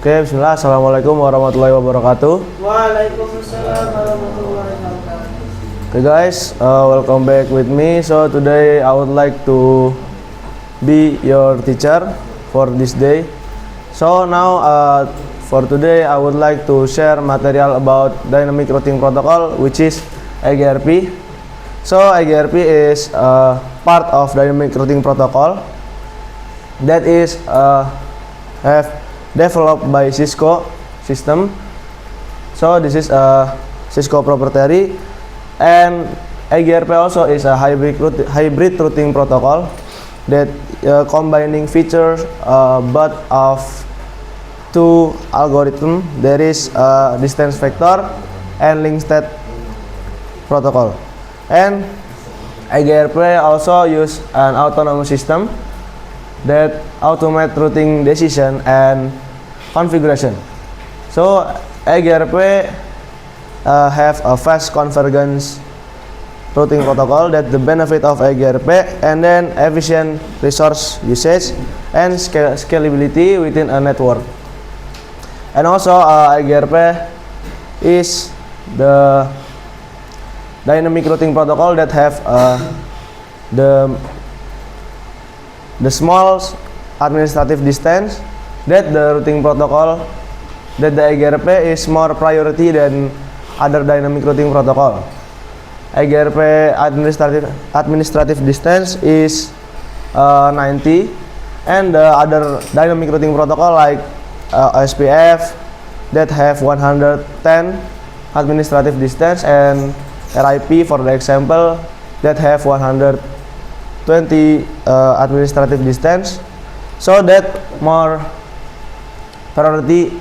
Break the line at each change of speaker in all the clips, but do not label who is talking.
Oke, bismillah. Assalamualaikum warahmatullahi wabarakatuh.
Waalaikumsalam warahmatullahi wabarakatuh.
Okay guys, welcome back with me. So today I would like to be your teacher for this day. So now for today I would like to share material about dynamic routing protocol, which is IGRP. So IGRP is part of dynamic routing protocol that is have developed by Cisco system. So this is a Cisco proprietary, and IGRP also is a hybrid routing protocol that combining features but of two algorithm. There is a distance vector and link state protocol, and IGRP also use an autonomous system that automate routing decision and configuration. So IGRP have a fast convergence routing protocol that the benefit of IGRP, and then efficient resource usage and scalability within a network. And also IGRP is the dynamic routing protocol that have the small administrative distance that the routing protocol that the IGRP is more priority than other dynamic routing protocol. IGRP administrative distance is 90, and the other dynamic routing protocol like SPF that have 110 administrative distance, and RIP for the example that have 120 administrative distance. So that more priority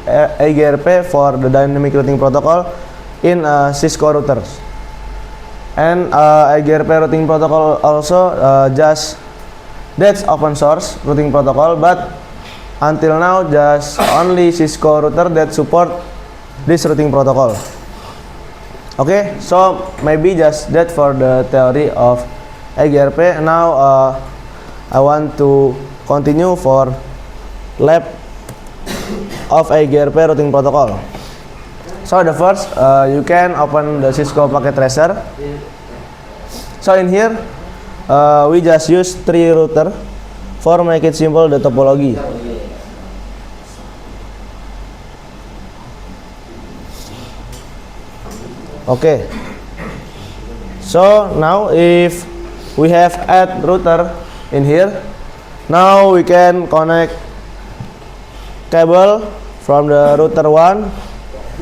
IGRP for the dynamic routing protocol in Cisco routers. And IGRP routing protocol also just that's open source routing protocol, but until now just only Cisco router that support this routing protocol. Okay, so maybe just that for the theory of IGRP. Now I want to continue for lab of IGRP routing protocol. So the first, you can open the Cisco Packet Tracer. So in here, we just use 3 router for make it simple the topology. Okay. So now if we have add router in here, now we can connect cable from the router 1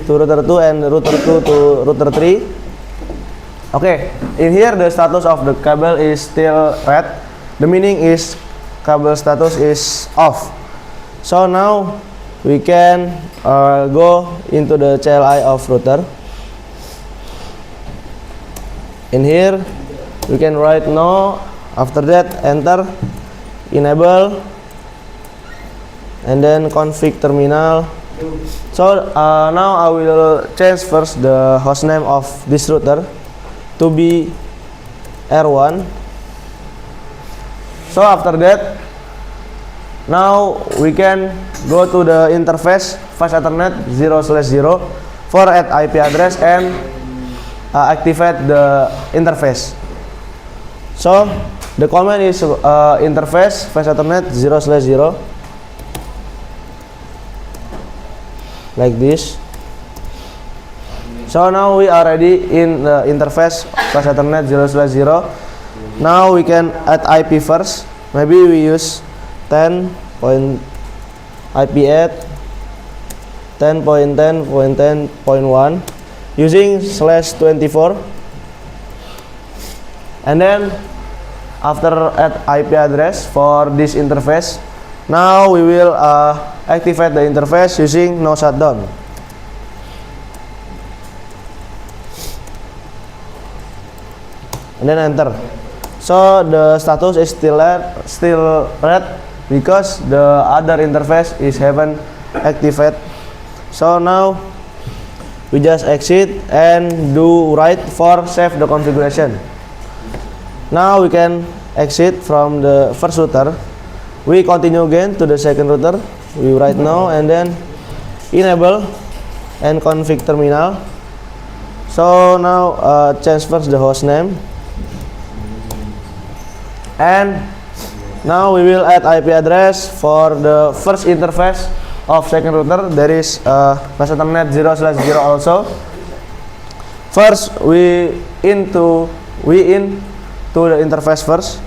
to router 2 and router 2 to router 3. Okay, in here the status of the cable is still red. The meaning is cable status is off. So now we can go into the CLI of router. In here we can write no, after that enter, enable, and then config terminal. So now I will change first the hostname of this router to be R1. So after that, now we can go to the interface fast Ethernet 0/0 for add IP address and activate the interface. So the command is interface fast Ethernet 0/0 like this. So now we are ready in the interface fast Ethernet 0/0. Now we can add IP first. Maybe we use 10.IP8 10.10.10.1 using /24, and then after add IP address for this interface, now we will activate the interface using no shutdown. And then enter. So the status is still red because the other interface is haven't activated. So now we just exit and do write for save the configuration. Now we can exit from the first router. We continue again to the second router. We write now and then enable and config terminal. So now change first the host name, and now we will add IP address for the first interface of second router. There is flash ethernet 0/0 also. First we into the interface first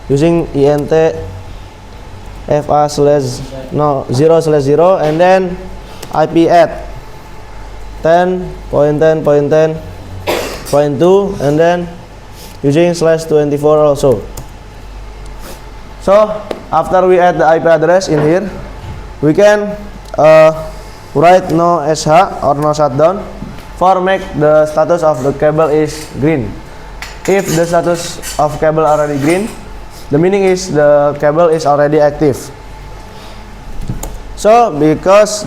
using int fa/0/0 and then IP add 10.10.10.2 and then using /24 also. So after we add the IP address in here, we can write no sh or no shutdown for make the status of the cable is green. If the status of cable already green, the meaning is the cable is already active. So because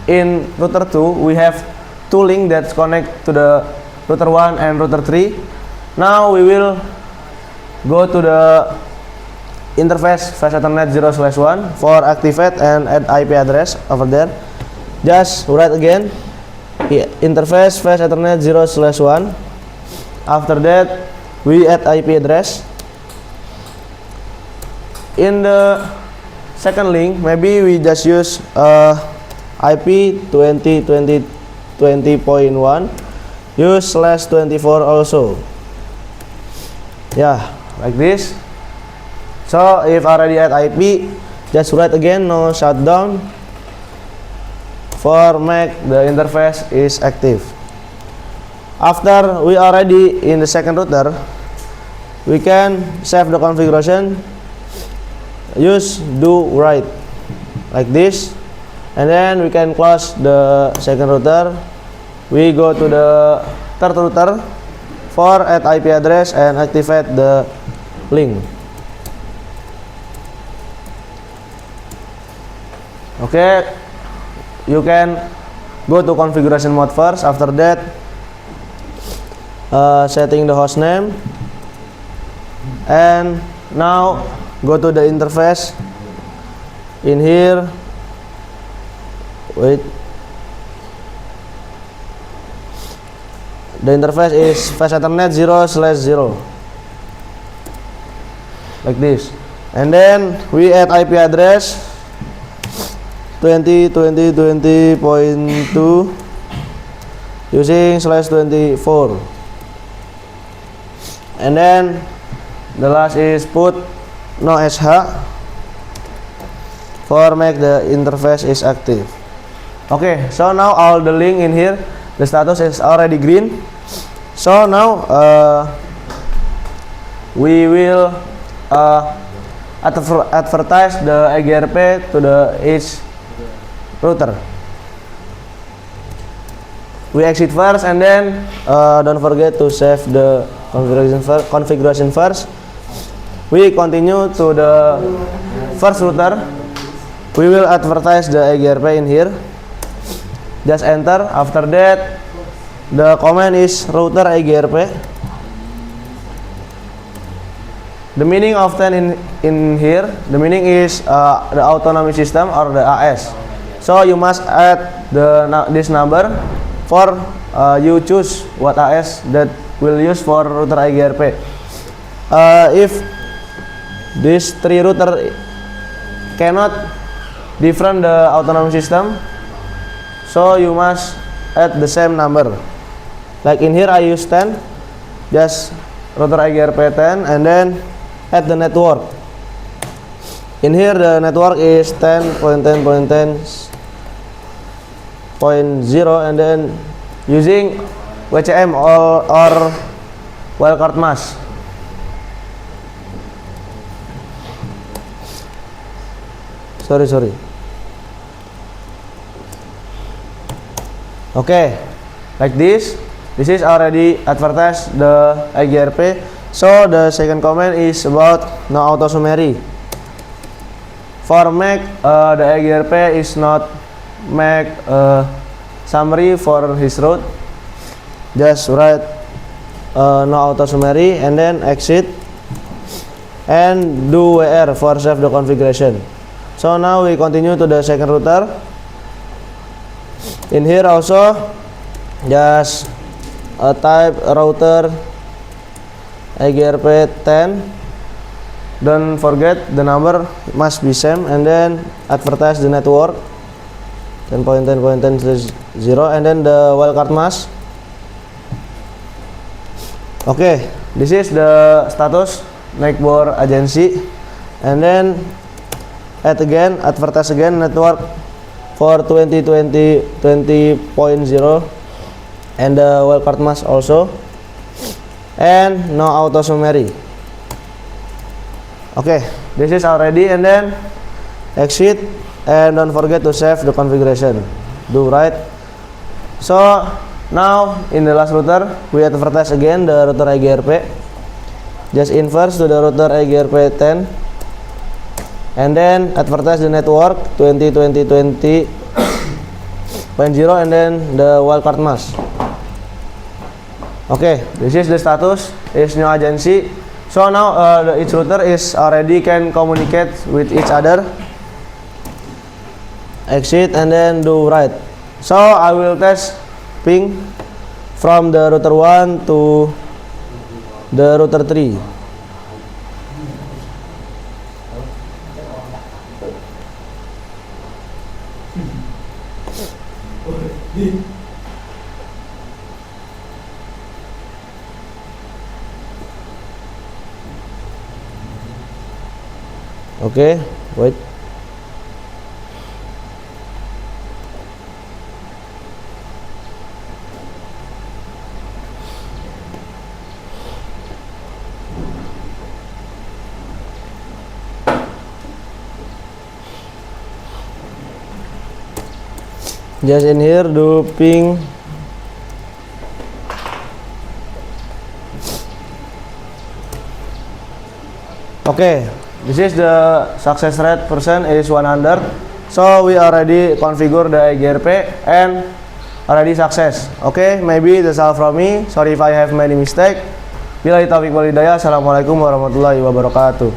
in router 2 we have two links that connect to the router 1 and router 3. Now we will go to the interface flash ethernet 0/1 for activate and add IP address over there. Just write again interface flash ethernet 0/1. After that we add IP address. In the second link, maybe we just use IP 20.20.20.1, use /24 also. Yeah, like this. So if already add IP, just write again no shutdown for make the interface is active. After we already in the second router, we can save the configuration, use do write like this, and then we can close the second router. We go to the third router for add IP address and activate the link. Okay, you can go to configuration mode first. After that setting the host name, and now go to the interface. In here, wait, the interface is flash ethernet 0/0 like this, and then we add IP address 20.20.20.2 using /24, and then the last is put no sh for make the interface is active. Okay, so now all the link in here, the status is already green. So now we will advertise the EGRP to the each router. We exit first, and then don't forget to save the configuration first. We continue to the first router. We will advertise the EGRP in here. Just enter. After that, the command is router EGRP. The meaning of 10 in here, the meaning is the autonomy system or the AS. So you must add this number for you choose what AS that will use for router EGRP. If these three router cannot different the autonomy system, so you must add the same number. Like in here I use 10, just router EGRP 10, and then add the network. In here the network is 10.10.10.0, and then using WCM or wildcard mask. Sorry. Okay, like this. This is already advertised the EGRP. So the second comment is about no auto summary. For make the EGRP is not make summary for his route. Just write no auto summary and then exit and do WR for save the configuration. So now we continue to the second router. In here also just type router EGRP 10. Don't forget the number must be same, and then advertise the network 10.10.10/0, and then the wildcard mask. Okay, this is the status Neighbor agency, and then advertise again network for 20.0, and the wildcard mask also, and no auto summary. Okay, this is already, and then exit, and don't forget to save the configuration. Do right. So now in the last router we advertise again the router EGRP. Just inverse to the router EGRP 10, and then advertise the network 20.20.0, and then the wildcard mask. Okay, this is the status is new agency. So now each router is already can communicate with each other. Exit, and then do right. So I will test ping from the router 1 to the router 3. Okay, wait. Just in here do ping okay. This is the success rate percent is 100. So we already configure the EGRP and already success. Okay, maybe that's all from me. Sorry if I have many mistake. Billahi taufiq wal hidayah. Assalamualaikum warahmatullahi wabarakatuh.